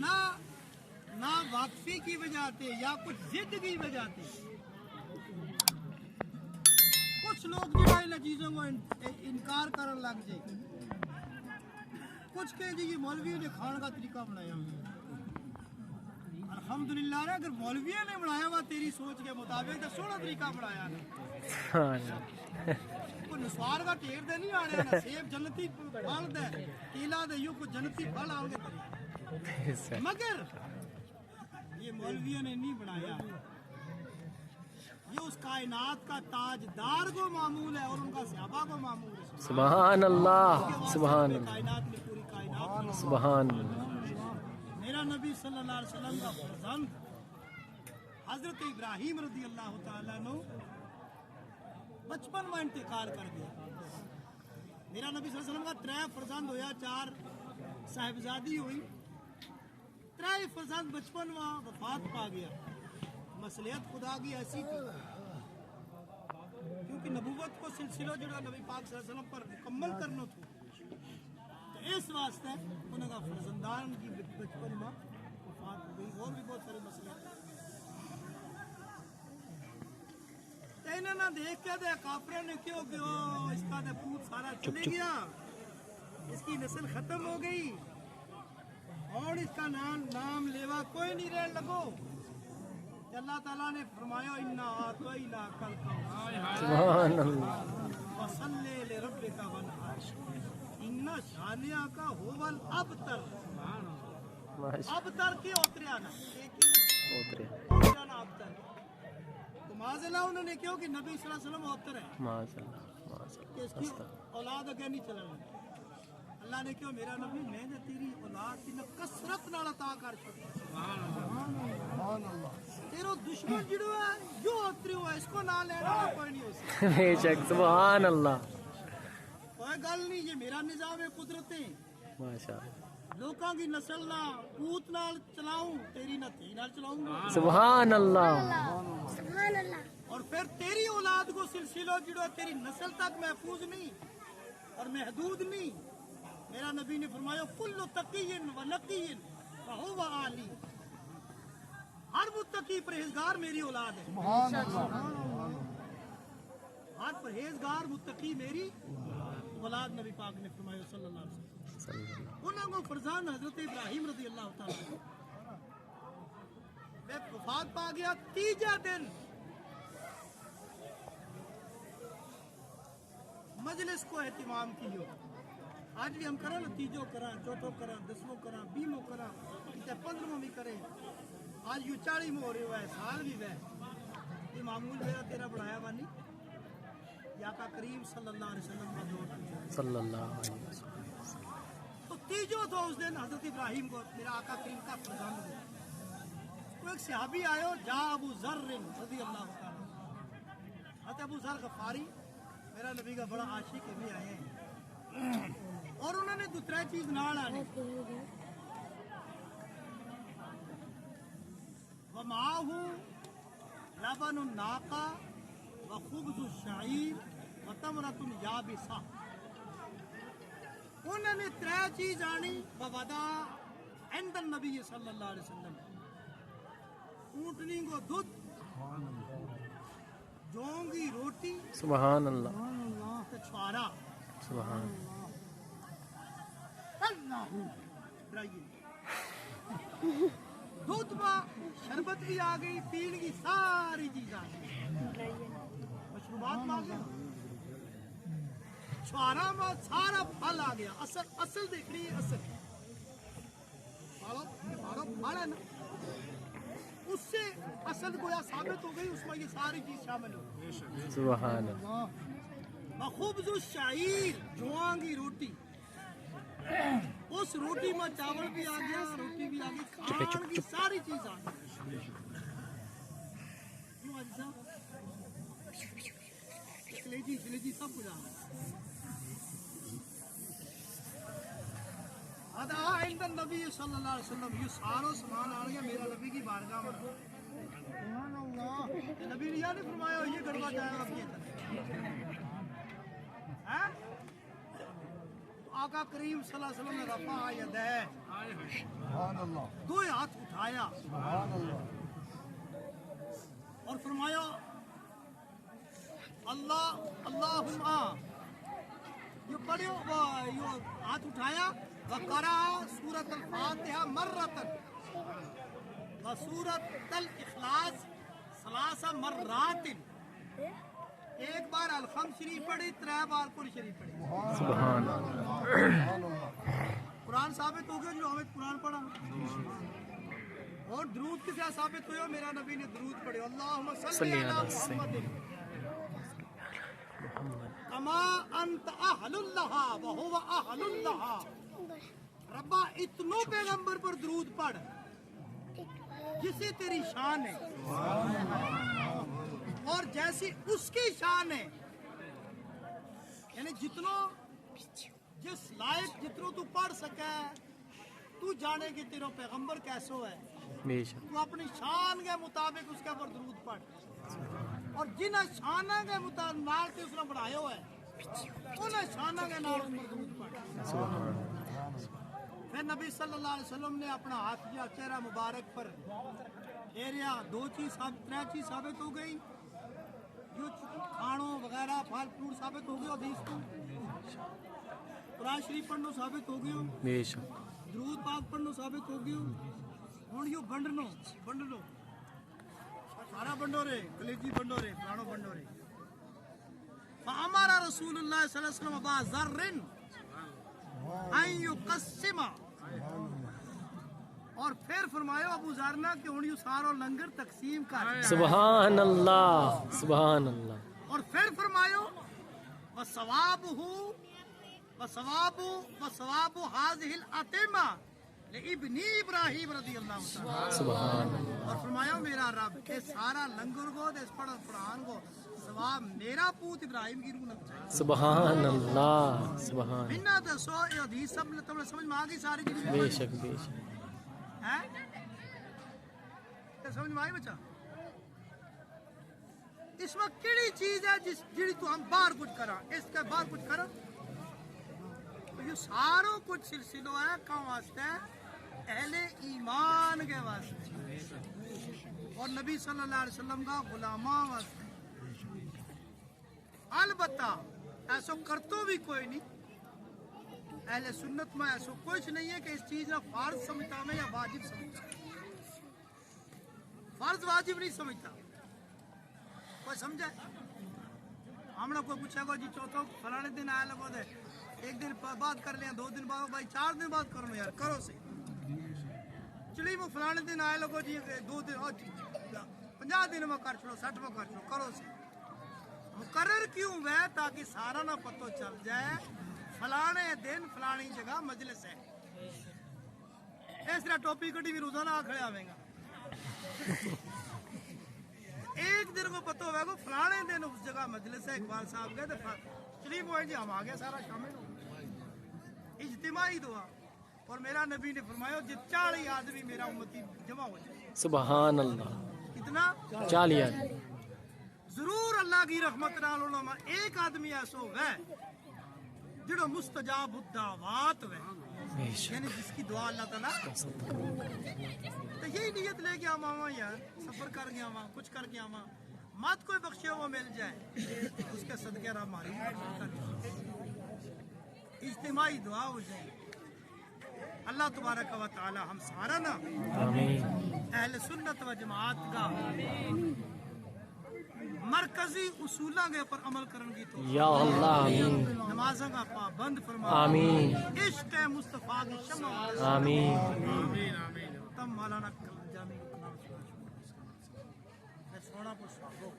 نہ واقفی کی وجہ سے یا کچھ ضد کی وجہ سے کچھ لوگ جو ان چیزوں کو انکار کرنے لگ جائے، کچھ کہ جی یہ مولویوں نے کھان کا طریقہ بنایا الحمدللہ نا، اگر مولویوں نے بنایا ہوا تیری سوچ کے مطابق تو سونا طریقہ بنایا نا، کوئی نسوار کا ٹیر دے نہیں آ رہا نا، سیب جنتی پھل دے کیلا دے یوں کو جنتی پھل آؤ گے، مگر یہ مولویوں نے نہیں بنایا، یہ اس کائنات کا تاجدار کو معمول ہے اور ان کا صحابہ کو معمول ہے۔ سبحان اللہ، سبحان اللہ، کائنات میں پوری کائنات سبحان اللہ۔ میرا نبی صلی اللہ علیہ وسلم کا فرزند حضرت ابراہیم رضی اللہ تعالیٰ عنہ بچپن میں انتقال کر گیا۔ میرا نبی صلی اللہ علیہ وسلم کا 3 فرزند ہویا، 4 صاحبزادی ہوئی، 3 فرزند بچپن میں وفات پا گیا۔ مصلحت خدا کی ایسی تھی کیونکہ نبوت کو سلسلہ جو نبی پاک صلی اللہ علیہ وسلم پر مکمل کرنا تھا، تو اس واسطے انہوں کا فرزندان کی بچپن میں وفات ہو گئی، اور بھی بہت سارے مسئلے ہیں۔ انہوں نے دیکھ کے دے کافروں نے کیوں کہ اس کا دے پوت سارا چلے گیا، اس کی نسل ختم ہو گئی اور اس کا نام لیوا کوئی نہیں رہنے لگو، اللہ تعالیٰ نے فرمایا اِنَّا أَعْطَيْنَاكَ الْكَوْثَرَ سبحان اللہ، فَصَلِّ لِرَبِّكَ وَانْحَرْ إِنَّ شَانِئَكَ هُوَ الْأَبْتَرُ۔ ابتر کی اتریا نا، اتریا نا ابتر، تو معاذ اللہ انہوں نے کیوں کہ نبی صلی اللہ علیہ وسلم ابتر ہے کہ اس کی اولاد اگے نہیں چلنا، اللہ نے کیوں میرا نبی میں نے تیری اولاد کی کثرت نال عطا کر چھوڑی، تیرو دشمن جڑو ہے جو اتری ہوا اس کو نہ لینا کوئی نہیں ہو سکتا، بے شک، سبحان اللہ، کوئی گل نہیں، یہ میرا نظام ہے قدرتیں، ماشاء اللہ، لوکاں کی نسل نہ پوت نال چلاؤں، تیری نہ تھی نال چلاؤں گا، سبحان اللہ، اور پھر تیری اولاد کو سلسلہ جڑو تیری نسل تک محفوظ نہیں اور محدود نہیں، میرا نبی نے فرمایا کل تقی و نقی فہو علی، ہر متقی پرہیزگار میری اولاد ہے، ہر پرہیزگار متقی میری اولاد، نبی پاک نے فرمایا صلی اللہ علیہ وسلم۔ انہوں کو فرزان حضرت ابراہیم رضی اللہ تعالیٰ میں وفات پا گیا، تیجا دن مجلس کو اہتمام کیو، آج بھی ہم کریں نا، تیجو کریں، چوتھوں کریں، 10واں کریں، 20واں کریں، 15واں بھی کریں، آج یوں 40واں ہو رہے ہوئے سال بھی ہوئے، یہ معمول میرا تیرا بڑھایا ہوا نہیں، یا کا کریم صلی اللہ علیہ وسلم کا دور صلی اللہ علیہ وسلم، تو تیجو تو اس دن حضرت ابراہیم کو میرا آقا کریم کا فرزند ہوا، تو ایک صحابی آئے ہو جا ابو ذر رضی اللہ تعالیٰ، حضرت ابو ذر غفاری میرا نبی کا بڑا عاشق بھی آئے ہیں، اور انہوں نے 2 چیز نال آنی، وَمَعَهُ لَبَنُ النَّاقَةِ وَخُبْزُ الشَّعِيرِ وَتَمْرَةٌ يَابِسَةٌ، انہوں نے 3 چیز آنی، وَوَدَا عِنْدَ النَّبِيِّ صلی اللہ علیہ وسلم، اونٹنی کو دودھ، جون کی روٹی، سبحان اللہ، چھوارا، سبحان اللہ دودھ میں شربت بھی آ گئی، پین کی ساری چیز آ گئی، مشروبات میں آ گیا، چھوارا میں سارا پھل آ گیا، اصل دیکھنی ہے، اصل پھل ہے نا، اس سے اصل گویا ثابت ہو گئی، اس میں یہ ساری چیز شامل ہو گئی، سبحان اللہ، خبز الشعیر، جوان کی روٹی، اس روٹی میں چاول بھی آ گیا، روٹی بھی آ گئی، کھان کی ساری چیز آ گئی، جلیجی سب کچھ آ گیا، ادا عند النبی صلی اللہ علیہ وسلم، یہ سارا سامان آ گیا میرا نبی کی بارگاہ میں، نبی نے یہ نہیں فرمایا یہ گڑبڑ جائے گا، آقا کریم صلی اللہ علیہ وسلم نے رفع یدہ، دو ہاتھ اٹھایا اور فرمایا اللہ اللہم یہ پڑھو یہ ہاتھ اٹھایا وقرا سورۃ الفاتحہ مرتن وسورۃ الاخلاص ثلاث مرات ایک بار الحمد شریف پڑھی 3 بار قرآن شریف پڑھی سبحان قرآن ثابت ہو گیا جو ہمیں قرآن پڑھا اور درود کس سے ثابت ہویا میرا نبی نے درود پڑھے اللہم صلی علی محمد کما انت اہل لہا وہو اہل لہا ربا اتنوں پیغمبر پر درود پڑھ جسے تیری شان ہے اور جیسی اس کی شان ہے یعنی جتنوں جس لائق جتنوں تو پڑھ سکے تو جانے کہ تیرا پیغمبر کیسو ہے بے شک تو اپنی شان کے مطابق اس کے اوپر درود پڑھ اور جن شانہ کے مطابق نال تے اس نے بڑھائے ہوئے انہیں شانہ کے نال اس پر درود پڑھ سبحان پھر نبی صلی اللہ علیہ وسلم نے اپنا ہاتھ کیا چہرہ مبارک پر پھیریا 3 چیز ثابت ہو گئی جو کھانوں وغیرہ پھل فروٹ ثابت ہو گیا حدیث کو قرآن شریف پڑھنا ثابت ہو گیا بے شک درود پاک پڑھنا ثابت ہو گیا ہوں یہ بنڈ لو سارا بنڈو رہے کلیجی بنڈو رہے پرانو بنڈو رہے فامر رسول اللہ صلی اللہ علیہ وسلم ابا ذر ان یقسم اور پھر فرمایا ابو ذر نے کہ ہن یہ سارا لنگر تقسیم کر سبحان اللہ سبحان اللہ اور پھر فرمایا وثواب هذه الاطعمه لابن ابراہیم رضی اللہ عنہ سبحان اللہ اور فرمایا میرا رب کہ سارا لنگر کو اس پڑھ قرآن کو ثواب میرا پوت ابراہیم کی روح لگ جائے سبحان اللہ سبحان بنا دسو یہ حدیث سب تمہیں سمجھ میں آ گئی ساری چیز بے شک بے شک ہے سمجھ میں آئی بچہ اس وقت کیڑی چیز ہے جس جڑی تو ہم باہر کچھ کرا اس کے باہر کچھ کرا تو یہ ساروں کچھ سلسلہ ہے کہاں واسطے اہل ایمان کے واسطے اور نبی صلی اللہ علیہ وسلم کا غلاماں واسطے البتہ ایسا کرتو بھی کوئی نہیں اہل سنت میں ایسا کچھ نہیں ہے کہ اس چیز کا فرض سمجھتا میں یا واجب سمجھتا فرض واجب نہیں سمجھتا کوئی سمجھا ہم نے کوئی پوچھا گا جی چوتھا فلانے دن آیا لگو دے 1 دن بعد کر لیا 2 دن بعد بھائی 4 دن بعد کرو یار کرو سے چلی وہ فلانے دن آیا لگو جی 2 دن 50 دن میں کر چھوڑو 60 میں کر چھوڑو کرو سے مقرر کیوں ہے تاکہ سارا نہ پتہ چل جائے فلانے دن فلانی جگہ مجلس ہے اس طرح ٹوپی کٹی بھی روزانہ کھڑے آویں گا ایک دن کو پتہ ہوگا کہ فلانے دن اس جگہ مجلس ہے اقبال صاحب گئے تو چلیے وہ جی ہم آگے سارا شامل ہو اجتماعی دعا اور میرا نبی نے فرمایا جب 40 آدمی میرا امتی جمع ہو جائے سبحان اللہ کتنا 40 آدمی ضرور اللہ کی رحمت نال علماء ایک آدمی ایسا ہے جڑو مستجاب الدعوات ہے یعنی جس کی دعا اللہ تعالیٰ تو یہی نیت لے کے آواں یار سفر کر کے آواں کچھ کر کے آواں مت کوئی بخشے وہ مل جائے اس کے صدقے رب ہماری اجتماعی دعا ہو جائے اللہ تبارک و تعالی ہم سارا نا آمین اہل سنت و جماعت کا مرکزی اصولوں کے اوپر عمل کرنے کی تو یا اللہ آمین نمازوں کا پابند فرما آمین عشق مصطفیٰ کی شمع آمین تم مولانا جامع سونا پوچھو